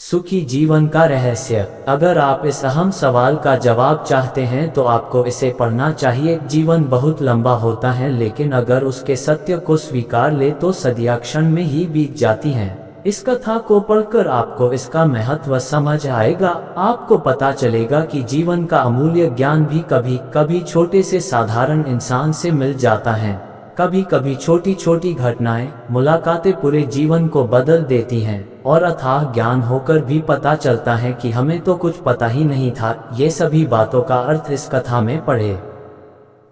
सुखी जीवन का रहस्य। अगर आप इस अहम सवाल का जवाब चाहते हैं तो आपको इसे पढ़ना चाहिए। जीवन बहुत लंबा होता है, लेकिन अगर उसके सत्य को स्वीकार ले तो सदियां क्षण में ही बीत जाती हैं। इस कथा को पढ़कर आपको इसका महत्व समझ आएगा। आपको पता चलेगा कि जीवन का अमूल्य ज्ञान भी कभी कभी छोटे से साधारण इंसान से मिल जाता है। कभी कभी छोटी छोटी घटनाएं, मुलाकातें पूरे जीवन को बदल देती हैं और अथाह ज्ञान होकर भी पता चलता है कि हमें तो कुछ पता ही नहीं था। ये सभी बातों का अर्थ इस कथा में पढ़े।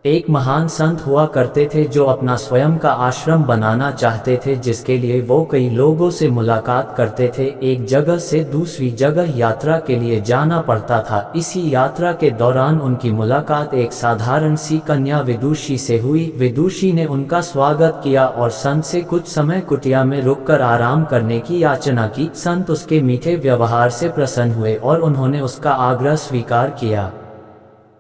एक महान संत हुआ करते थे जो अपना स्वयं का आश्रम बनाना चाहते थे, जिसके लिए वो कई लोगों से मुलाकात करते थे। एक जगह से दूसरी जगह यात्रा के लिए जाना पड़ता था। इसी यात्रा के दौरान उनकी मुलाकात एक साधारण सी कन्या विदुषी से हुई। विदुषी ने उनका स्वागत किया और संत से कुछ समय कुटिया में रुककर आराम करने की याचना की। संत उसके मीठे व्यवहार से प्रसन्न हुए और उन्होंने उसका आग्रह स्वीकार किया।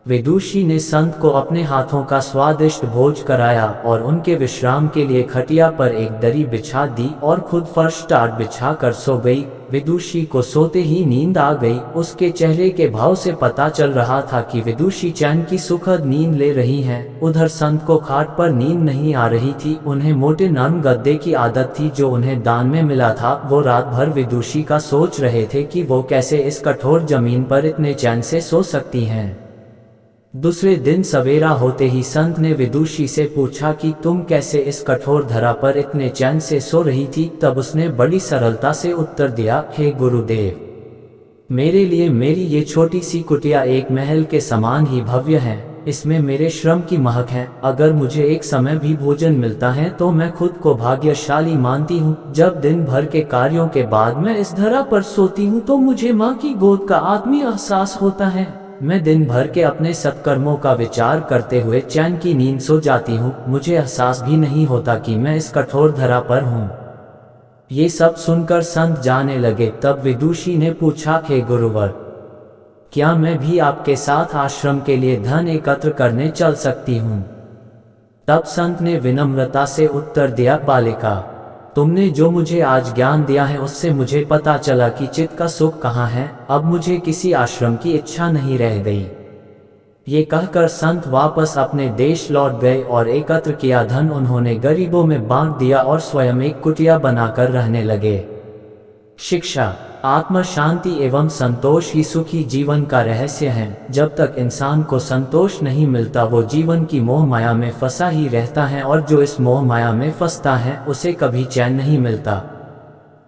विदुषी ने संत को अपने हाथों का स्वादिष्ट भोज कराया और उनके विश्राम के लिए खटिया पर एक दरी बिछा दी और खुद फर्श टाट बिछा कर सो गई। विदुषी को सोते ही नींद आ गई। उसके चेहरे के भाव से पता चल रहा था कि विदुषी चैन की सुखद नींद ले रही हैं। उधर संत को खाट पर नींद नहीं आ रही थी। उन्हें मोटे नरम गद्दे की आदत थी जो उन्हें दान में मिला था। वो रात भर विदुषी का सोच रहे थे कि वो कैसे इस कठोर जमीन पर इतने चैन से सो सकती हैं। दूसरे दिन सवेरा होते ही संत ने विदुषी से पूछा कि तुम कैसे इस कठोर धरा पर इतने चैन से सो रही थी। तब उसने बड़ी सरलता से उत्तर दिया, हे गुरुदेव, मेरे लिए मेरी ये छोटी सी कुटिया एक महल के समान ही भव्य है। इसमें मेरे श्रम की महक है। अगर मुझे एक समय भी भोजन मिलता है तो मैं खुद को भाग्यशाली मानती हूँ। जब दिन भर के कार्यों के बाद मैं इस धरा पर सोती हूँ तो मुझे माँ की गोद का आत्मीय एहसास होता है। मैं दिन भर के अपने सत्कर्मों का विचार करते हुए चैन की नींद सो जाती हूँ। मुझे एहसास भी नहीं होता कि मैं इस कठोर धरा पर हूँ। ये सब सुनकर संत जाने लगे। तब विदुषी ने पूछा, हे गुरुवर, क्या मैं भी आपके साथ आश्रम के लिए धन एकत्र करने चल सकती हूँ? तब संत ने विनम्रता से उत्तर दिया, बालिका, तुमने जो मुझे आज ज्ञान दिया है उससे मुझे पता चला कि चित्त का सुख कहाँ है। अब मुझे किसी आश्रम की इच्छा नहीं रह गई। ये कहकर संत वापस अपने देश लौट गए और एकत्र किया धन उन्होंने गरीबों में बांट दिया और स्वयं एक कुटिया बनाकर रहने लगे। शिक्षा, आत्म शांति एवं संतोष ही सुखी जीवन का रहस्य है। जब तक इंसान को संतोष नहीं मिलता वो जीवन की मोह माया में फंसा ही रहता है और जो इस मोह माया में फंसता है उसे कभी चैन नहीं मिलता।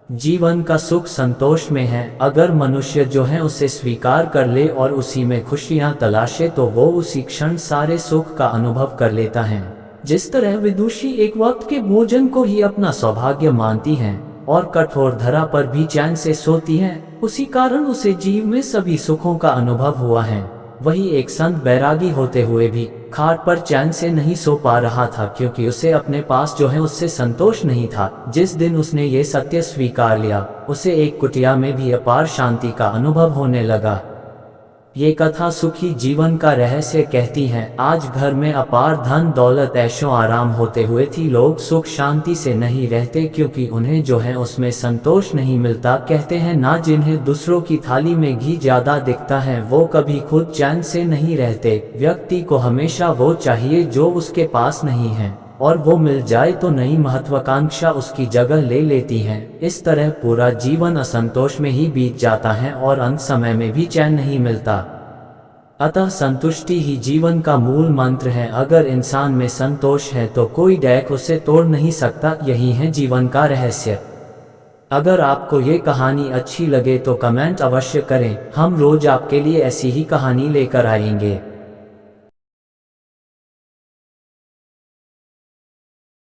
जीवन का सुख संतोष में है। अगर मनुष्य जो है उसे स्वीकार कर ले और उसी में खुशियां तलाशे तो वो उसी क्षण सारे सुख का अनुभव कर लेता है। जिस तरह विदुषी एक वक्त के भोजन को ही अपना सौभाग्य मानती हैं और कठोर धरा पर भी चैन से सोती हैं, उसी कारण उसे जीव में सभी सुखों का अनुभव हुआ है। वही एक संत बैरागी होते हुए भी खाट पर चैन से नहीं सो पा रहा था, क्योंकि उसे अपने पास जो है उससे संतोष नहीं था। जिस दिन उसने ये सत्य स्वीकार लिया, उसे एक कुटिया में भी अपार शांति का अनुभव होने लगा। ये कथा सुखी जीवन का रहस्य कहती है। आज घर में अपार धन दौलत ऐशो आराम होते हुए भी लोग सुख शांति से नहीं रहते, क्योंकि उन्हें जो है उसमें संतोष नहीं मिलता। कहते हैं ना, जिन्हें दूसरों की थाली में घी ज्यादा दिखता है वो कभी खुद चैन से नहीं रहते। व्यक्ति को हमेशा वो चाहिए जो उसके पास नहीं है, और वो मिल जाए तो नई महत्वाकांक्षा उसकी जगह ले लेती है। इस तरह पूरा जीवन असंतोष में ही बीत जाता है और अंत समय में भी चैन नहीं मिलता। अतः संतुष्टि ही जीवन का मूल मंत्र है। अगर इंसान में संतोष है तो कोई डैक उसे तोड़ नहीं सकता। यही है जीवन का रहस्य। अगर आपको ये कहानी अच्छी लगे तो कमेंट अवश्य करें। हम रोज आपके लिए ऐसी ही कहानी लेकर आएंगे।